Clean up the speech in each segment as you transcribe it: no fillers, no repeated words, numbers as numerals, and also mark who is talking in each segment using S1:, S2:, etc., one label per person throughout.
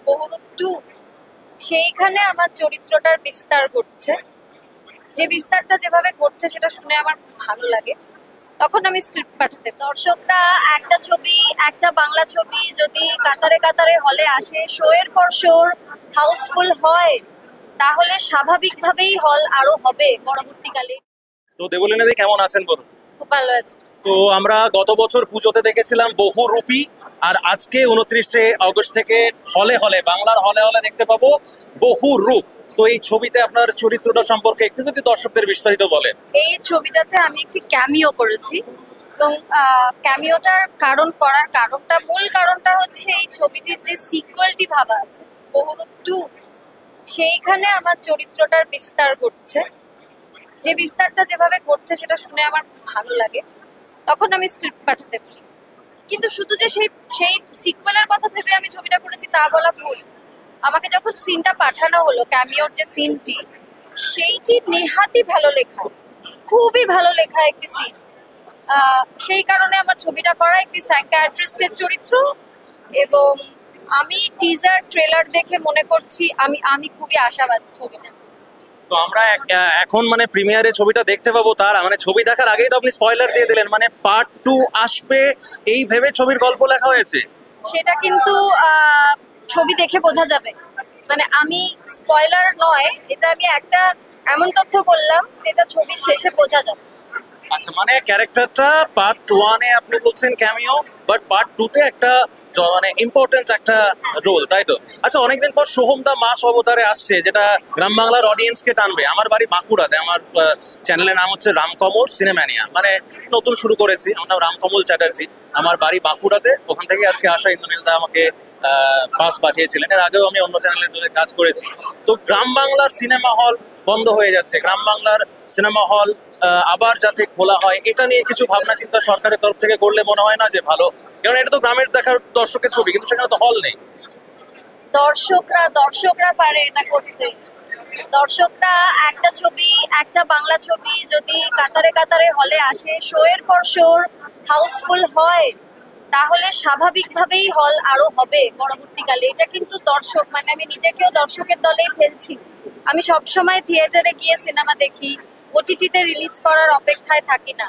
S1: বহুরূপ 2 সেইখানে আমার চরিত্রটার বিস্তার ঘটছে। যে বিস্তারটা যেভাবে ঘটছে সেটা শুনে আমার খুব ভালো লাগে। তখন আমি স্ক্রিপ্ট পাঠাতে দর্শকরা একটা ছবি, একটা বাংলা ছবি যদি কাতারে কাতারে হলে আসে, শো এর পর শো হাউসফুল হয়, তাহলে স্বাভাবিকভাবেই হল আরো হবে পরবর্তীকালে।
S2: তো দেবলীনা দি কেমন আছেন বলুন?
S1: খুব ভালো আছে।
S2: তো আমরা গত বছর পুজোতে দেখেছিলাম বহুরূপী, আর আজকে 29শে অগস্ট থেকে হলে হলে বাংলার হলে হলে দেখতে পাবো বহুরূপ। তো এই ছবিতে আপনার চরিত্রটা সম্পর্কে একটু যদি দর্শকদের বিস্তারিত বলেন।
S1: এই ছবিটাতে আমি একটি ক্যামিও করেছি এবং ক্যামিওটার করার কারণটা, মূল কারণটা হচ্ছে এই ছবিটির যে সিকুয়েলটি ভাবা আছে বহুরূপ 2, সেইখানে আমার চরিত্রটার বিস্তার ঘটছে। যে বিস্তারটা যেভাবে ঘটছে সেটা শুনে আমার খুব ভালো লাগে। তখন আমি স্ক্রিপ্ট পাঠাতে বলি। কিন্তু শুধু যে সেই সেই সিকুয়েলের কথা ভেবে আমি ছবিটা করেছি তা বলা ভুল। আমাকে যখন সিনটা পাঠানো হলো, ক্যামিওর যে সিনটি, সেইটি নেহাতি ভালো লেখা, খুবই ভালো লেখা একটি সিন। সেই কারণে আমার ছবিটা করা একটি সাইকিয়াট্রিস্টের চরিত্র। এবং আমি টিজার ট্রেলার দেখে মনে করছি আমি খুবই আশাবাদী ছবিটা।
S2: তো আমরা এখন মানে প্রিমিয়ারে ছবিটা দেখতে পাবো, তার মানে ছবি দেখার আগেই তো আপনি স্পয়লার দিয়ে দিলেন, মানে পার্ট 2 আসবে এই ভেবে ছবির গল্প লেখা হয়েছে।
S1: সেটা কিন্তু ছবি দেখে বোঝা যাবে। মানে আমি স্পয়লার নয়, এটা আমি একটা এমন তথ্য বললাম যেটা ছবির শেষে বোঝা যাবে।
S2: আচ্ছা, মানে ক্যারেক্টারটা পার্ট 1 এ আপনি বলছেন ক্যামিও, বাট পার্ট 2 তে একটা মানে ইম্পর্টেন্ট একটা রোল, তাই তো? আচ্ছা, অনেকদিন পর সোহম দা মাস অবতারে আসছে, যেটা গ্রাম বাংলার অডিয়েন্সকে টানবে। আমার বাড়ি বাঁকুড়াতে, আমার চ্যানেলের নাম হচ্ছে রামকমল সিনেম্যানিয়া, মানে নতুন শুরু করেছি, আমার নাম রামকমল চ্যাটার্জি। আমার বাড়ি বাঁকুড়াতে, ওখান থেকে আজকে আসা ইন্দ্রনীল দা আমাকে পাস পাঠিয়েছিলেন। এর আগেও আমি অন্য চ্যানেলের জন্য কাজ করেছি। তো গ্রাম বাংলার সিনেমা হল বন্ধ হয়ে যাচ্ছে, গ্রাম বাংলার সিনেমা হল আবার যাতে খোলা হয়, এটা নিয়ে কিছু ভাবনা চিন্তা সরকারের তরফ থেকে করলে মনে হয় না যে ভালো? কারণ এটা তো গ্রামের দেখার দর্শকের ছবি, কিন্তু সেখানে তো হল নেই।
S1: দর্শকরা পারে এটা করতে। দর্শকরা একটা ছবি, একটা বাংলা ছবি যদি কাতারে কাতারে হলে আসে, শো এর পর শো হাউসফুল হয়, তাহলে স্বাভাবিকভাবেই হল আরো হবে পরবর্তীকালে। এটা কিন্তু দর্শক, মানে আমি নিজেকেও দর্শকের দলেই ফেলছি। আমি সবসময় থিয়েটারে গিয়ে সিনেমা দেখি, ওটিটিতে রিলিজ করার অপেক্ষায় থাকি না।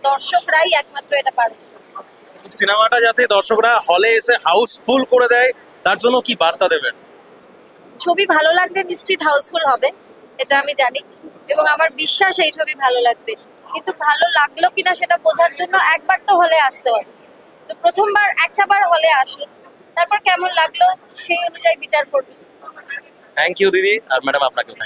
S1: দর্শকরাই একমাত্র এটা পারে।
S2: সিনেমাটা যাতে দর্শকরা হলে এসে হাউসফুল করে দেয়, তার জন্য কি বার্তা দেবেন?
S1: ছবি ভালো লাগলে নিশ্চিত হাউসফুল হবে, এটা আমি জানি, এবং আমার বিশ্বাস এই ছবি ভালো লাগবে। কিন্তু ভালো লাগলো কিনা সেটা বোঝার জন্য একবার তো হলে আসতে হবে। তো প্রথমবার একটাবার হলে আসুন, তারপর কেমন লাগলো সেই অনুযায়ী বিচার করবেন।
S2: থ্যাংক ইউ দিদি, আর ম্যাডাম আপনাকেও থ্যাংক ইউ।